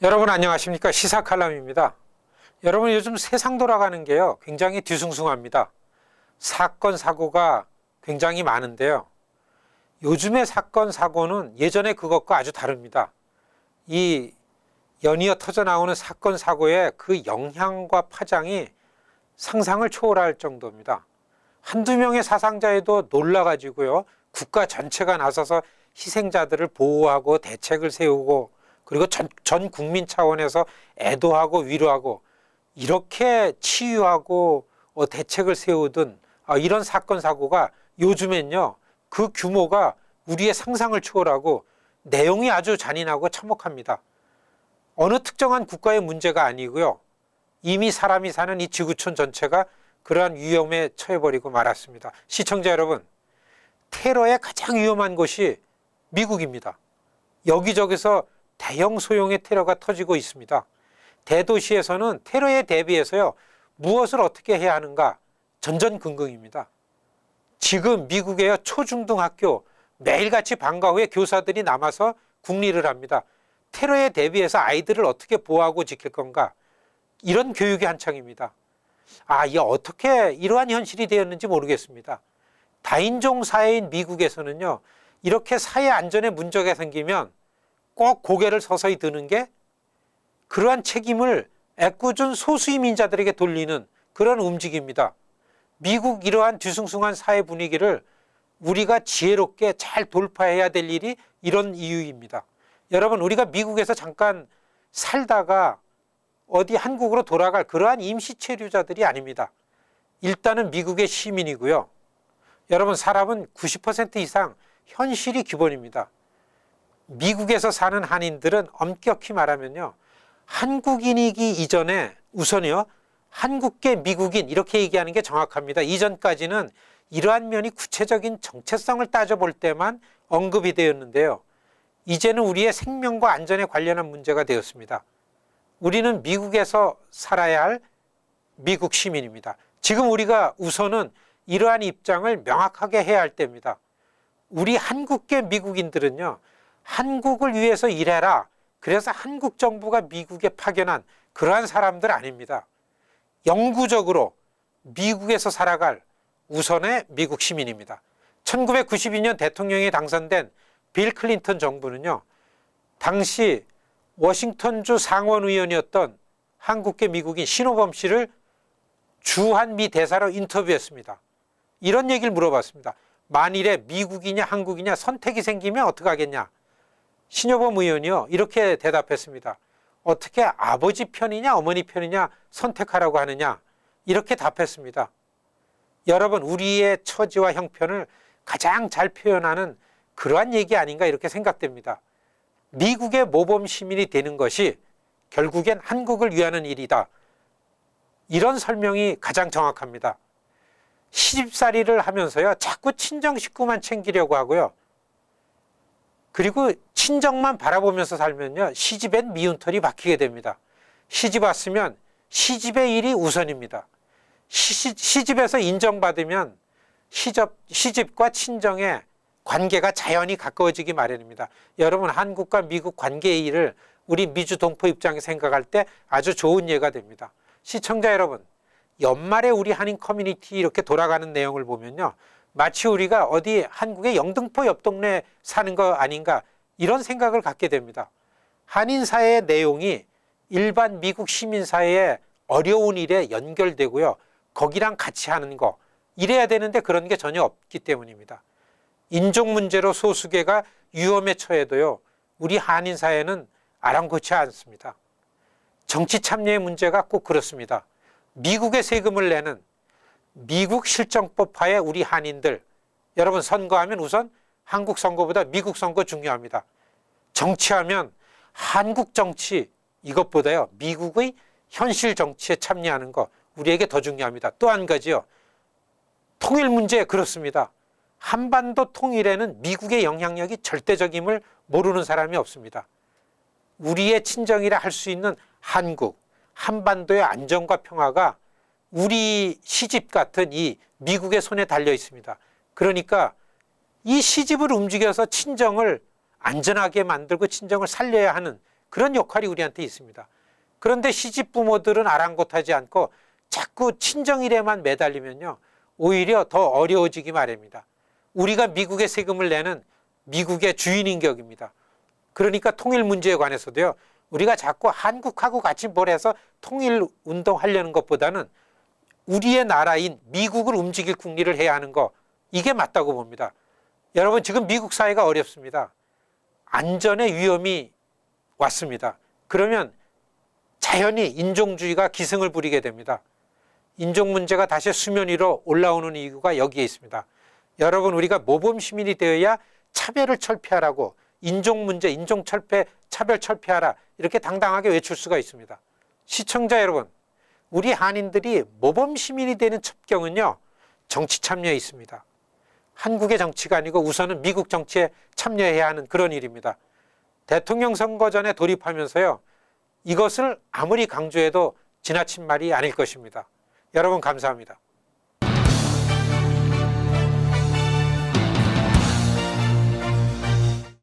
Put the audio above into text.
여러분 안녕하십니까? 시사칼럼입니다. 여러분 요즘 세상 돌아가는 게요 굉장히 뒤숭숭합니다. 사건 사고가 굉장히 많은데요. 요즘의 사건 사고는 예전에 그것과 아주 다릅니다. 이 연이어 터져 나오는 사건 사고의 그 영향과 파장이 상상을 초월할 정도입니다. 한두 명의 사상자에도 놀라가지고요 국가 전체가 나서서 희생자들을 보호하고 대책을 세우고 그리고 전 국민 차원에서 애도하고 위로하고 이렇게 치유하고 대책을 세우던 이런 사건 사고가 요즘엔요 그 규모가 우리의 상상을 초월하고 내용이 아주 잔인하고 참혹합니다. 어느 특정한 국가의 문제가 아니고요 이미 사람이 사는 이 지구촌 전체가 그러한 위험에 처해버리고 말았습니다. 시청자 여러분, 테러의 가장 위험한 곳이 미국입니다. 여기저기서 대형 소형의 테러가 터지고 있습니다. 대도시에서는 테러에 대비해서요 무엇을 어떻게 해야 하는가 전전긍긍입니다. 지금 미국의 초중등학교 매일같이 방과 후에 교사들이 남아서 국리를 합니다. 테러에 대비해서 아이들을 어떻게 보호하고 지킬 건가, 이런 교육이 한창입니다. 이게 어떻게 이러한 현실이 되었는지 모르겠습니다. 다인종 사회인 미국에서는요 이렇게 사회 안전에 문제가 생기면 꼭 고개를 서서히 드는 게 그러한 책임을 애꿎은 소수의 민자들에게 돌리는 그런 움직임입니다. 미국 이러한 뒤숭숭한 사회 분위기를 우리가 지혜롭게 잘 돌파해야 될 일이 이런 이유입니다. 여러분, 우리가 미국에서 잠깐 살다가 어디 한국으로 돌아갈 그러한 임시체류자들이 아닙니다. 일단은 미국의 시민이고요. 여러분, 사람은 90% 이상 현실이 기본입니다. 미국에서 사는 한인들은 엄격히 말하면요 한국인이기 이전에 우선이요 한국계 미국인 이렇게 얘기하는 게 정확합니다. 이전까지는 이러한 면이 구체적인 정체성을 따져볼 때만 언급이 되었는데요. 이제는 우리의 생명과 안전에 관련한 문제가 되었습니다. 우리는 미국에서 살아야 할 미국 시민입니다. 지금 우리가 우선은 이러한 입장을 명확하게 해야 할 때입니다. 우리 한국계 미국인들은요 한국을 위해서 일해라, 그래서 한국 정부가 미국에 파견한 그러한 사람들 아닙니다. 영구적으로 미국에서 살아갈 우선의 미국 시민입니다. 1992년 대통령이 당선된 빌 클린턴 정부는요 당시 워싱턴주 상원의원이었던 한국계 미국인 신호범 씨를 주한미 대사로 인터뷰했습니다. 이런 얘기를 물어봤습니다. 만일에 미국이냐 한국이냐 선택이 생기면 어떻게 하겠냐. 신호범 의원이요 이렇게 대답했습니다. 어떻게 아버지 편이냐 어머니 편이냐 선택하라고 하느냐, 이렇게 답했습니다. 여러분, 우리의 처지와 형편을 가장 잘 표현하는 그러한 얘기 아닌가 이렇게 생각됩니다. 미국의 모범 시민이 되는 것이 결국엔 한국을 위하는 일이다, 이런 설명이 가장 정확합니다. 시집살이를 하면서요 자꾸 친정 식구만 챙기려고 하고요, 그리고 친정만 바라보면서 살면요 시집엔 미운 털이 박히게 됩니다. 시집 왔으면 시집의 일이 우선입니다. 시집에서 인정받으면 시집과 친정의 관계가 자연히 가까워지기 마련입니다. 여러분, 한국과 미국 관계의 일을 우리 미주 동포 입장에 생각할 때 아주 좋은 예가 됩니다. 시청자 여러분, 연말에 우리 한인 커뮤니티 이렇게 돌아가는 내용을 보면요 마치 우리가 어디 한국의 영등포 옆 동네에 사는 거 아닌가 이런 생각을 갖게 됩니다. 한인 사회의 내용이 일반 미국 시민 사회의 어려운 일에 연결되고요 거기랑 같이 하는 거, 이래야 되는데 그런 게 전혀 없기 때문입니다. 인종 문제로 소수계가 위험에 처해도요 우리 한인 사회는 아랑곳지 않습니다. 정치 참여의 문제가 꼭 그렇습니다. 미국의 세금을 내는 미국 실정법하에 우리 한인들, 여러분, 선거하면 우선 한국 선거보다 미국 선거 중요합니다. 정치하면 한국 정치 이것보다요 미국의 현실 정치에 참여하는 거 우리에게 더 중요합니다. 또 한 가지요, 통일 문제 그렇습니다. 한반도 통일에는 미국의 영향력이 절대적임을 모르는 사람이 없습니다. 우리의 친정이라 할 수 있는 한국, 한반도의 안정과 평화가 우리 시집 같은 이 미국의 손에 달려 있습니다. 그러니까 이 시집을 움직여서 친정을 안전하게 만들고 친정을 살려야 하는 그런 역할이 우리한테 있습니다. 그런데 시집 부모들은 아랑곳하지 않고 자꾸 친정일에만 매달리면요, 오히려 더 어려워지기 마련입니다. 우리가 미국에 세금을 내는 미국의 주인인 격입니다. 그러니까 통일 문제에 관해서도요, 우리가 자꾸 한국하고 같이 뭘 해서 통일 운동하려는 것보다는 우리의 나라인 미국을 움직일 국리를 해야 하는 거, 이게 맞다고 봅니다. 여러분, 지금 미국 사회가 어렵습니다. 안전의 위험이 왔습니다. 그러면 자연히 인종주의가 기승을 부리게 됩니다. 인종 문제가 다시 수면 위로 올라오는 이유가 여기에 있습니다. 여러분, 우리가 모범 시민이 되어야 차별을 철폐하라고, 인종 문제, 인종 철폐, 차별 철폐하라, 이렇게 당당하게 외칠 수가 있습니다. 시청자 여러분, 우리 한인들이 모범 시민이 되는 첩경은요, 정치 참여에 있습니다. 한국의 정치가 아니고 우선은 미국 정치에 참여해야 하는 그런 일입니다. 대통령 선거 전에 돌입하면서요, 이것을 아무리 강조해도 지나친 말이 아닐 것입니다. 여러분, 감사합니다.